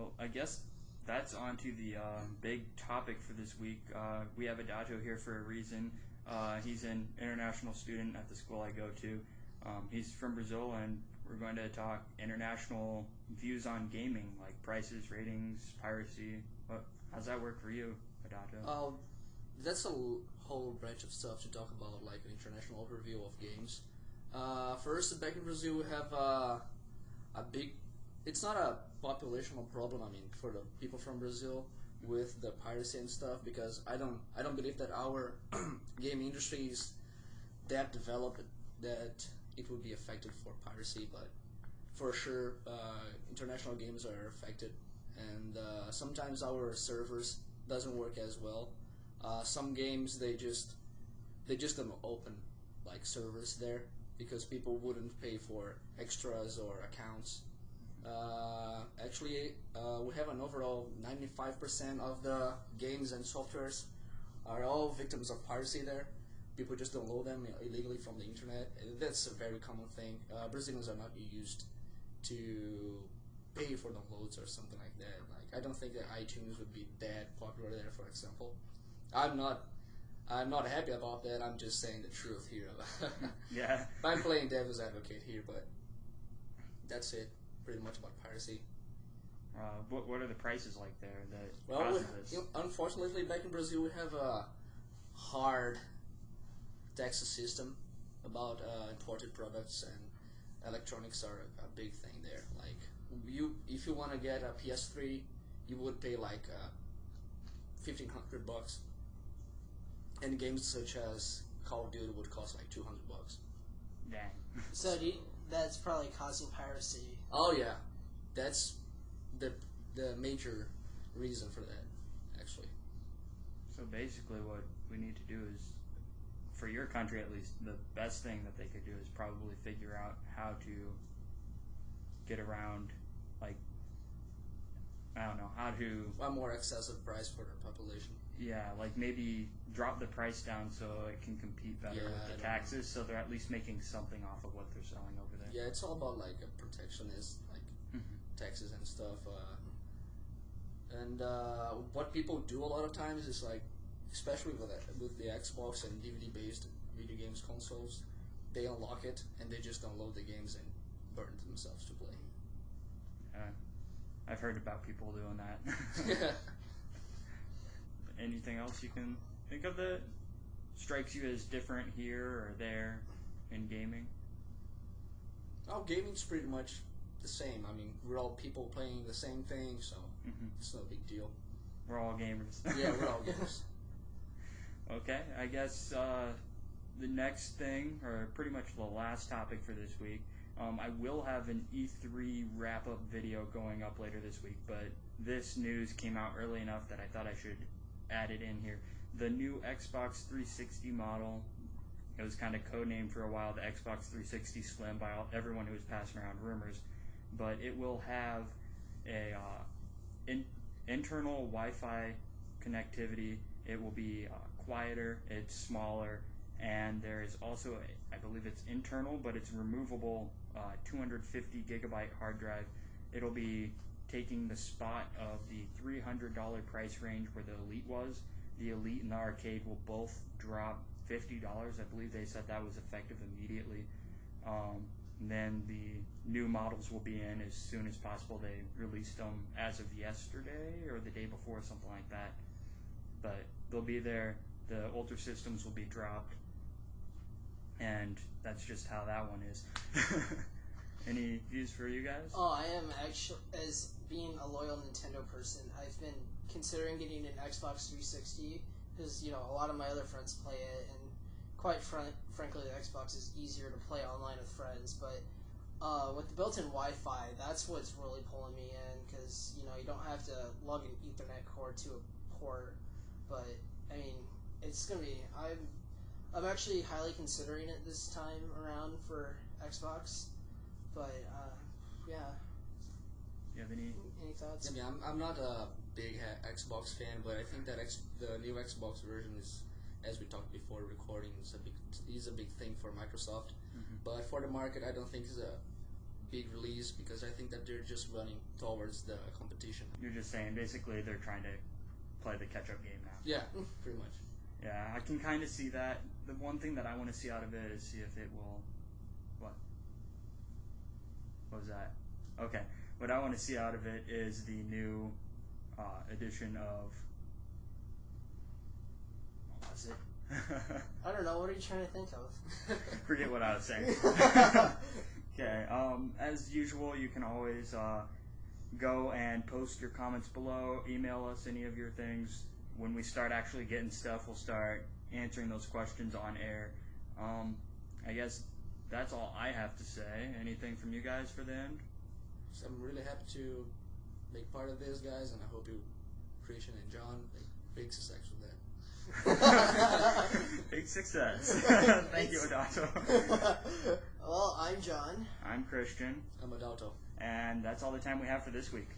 Well, I guess that's on to the big topic for this week. We have Adajo here for a reason. He's an international student at the school I go to. He's from Brazil, and we're going to talk international views on gaming, like prices, ratings, piracy. How's that work for you, Adajo? That's a whole branch of stuff to talk about, like an international overview of games. First, back in Brazil, we have a big. It's not a populational problem. I mean, for the people from Brazil with the piracy and stuff, because I don't believe that our game industry is that developed that it would be affected for piracy, but for sure, international games are affected, and sometimes our servers doesn't work as well. Some games they just don't open like servers there because people wouldn't pay for extras or accounts. Actually, we have an overall 95% of the games and softwares are all victims of piracy there. People just download them illegally from the internet. That's a very common thing. Brazilians are not used to pay for downloads or something like that. Like, I don't think that iTunes would be that popular there, for example. I'm not happy about that. I'm just saying the truth here. Yeah. I'm playing devil's advocate here, but that's it. Pretty much about piracy. What are the prices like there that causes this? Unfortunately, back in Brazil, we have a hard tax system about imported products, and electronics are a big thing there. Like if you want to get a PS3, you would pay like $1,500, and games such as Call of Duty would cost like $200. Dang. So that's probably causing piracy. Oh yeah, that's the major reason for that, actually. So basically, what we need to do is, for your country at least, the best thing that they could do is probably figure out how to get around, like, I don't know, how to... A more excessive price for the population. Yeah, like maybe drop the price down so it can compete better with the taxes, so they're at least making something off of what they're selling over there. Yeah, it's all about like a protectionist, like taxes and stuff. And what people do a lot of times is like, especially with the Xbox and DVD-based video games consoles, they unlock it and they just download the games and burn themselves to play. I've heard about people doing that. Anything else you can think of that strikes you as different here or there in gaming? Oh, gaming's pretty much the same. I mean, we're all people playing the same thing, so it's no big deal. We're all gamers. Yeah, we're all gamers. Okay, I guess the next thing, or pretty much the last topic for this week, I will have an E3 wrap-up video going up later this week, but this news came out early enough that I thought I should add it in here. The new Xbox 360 model, it was kind of codenamed for a while the Xbox 360 Slim by everyone who was passing around rumors, but it will have a internal Wi-Fi connectivity. It will be quieter, it's smaller, and there is also, I believe it's internal, but it's removable 250 gigabyte hard drive. It'll be taking the spot of the $300 price range where the Elite was. The Elite and the Arcade will both drop $50. I believe they said that was effective immediately. Then the new models will be in as soon as possible. They released them as of yesterday or the day before, something like that. But they'll be there. The older systems will be dropped. And that's just how that one is. Any views for you guys? Oh, I am actually, as being a loyal Nintendo person, I've been considering getting an Xbox 360 because, a lot of my other friends play it, and quite frankly, the Xbox is easier to play online with friends, but with the built-in Wi-Fi, that's what's really pulling me in because, you don't have to lug an Ethernet cord to a port, but, I mean, it's going to be, I'm actually highly considering it this time around for Xbox. But yeah. You have any thoughts? I mean, I'm not a big Xbox fan, but I think that the new Xbox version is, as we talked before, recording is a big thing for Microsoft. But for the market, I don't think it's a big release because I think that they're just running towards the competition. You're just saying basically they're trying to play the catch-up game now. Yeah, pretty much. Yeah, I can kind of see that. The one thing that I want to see out of it is see if it will. What? What was that? Okay. What I want to see out of it is the new edition of. What was it? I don't know. What are you trying to think of? Forget what I was saying. Okay. As usual, you can always go and post your comments below. Email us any of your things. When we start actually getting stuff, we'll start answering those questions on air. I guess that's all I have to say. Anything from you guys for the end? So I'm really happy to make part of this, guys, and I hope you, Christian and John, make big success with that. Big success. Thank you, Adato. Well, I'm John. I'm Christian. I'm Adalto. And that's all the time we have for this week.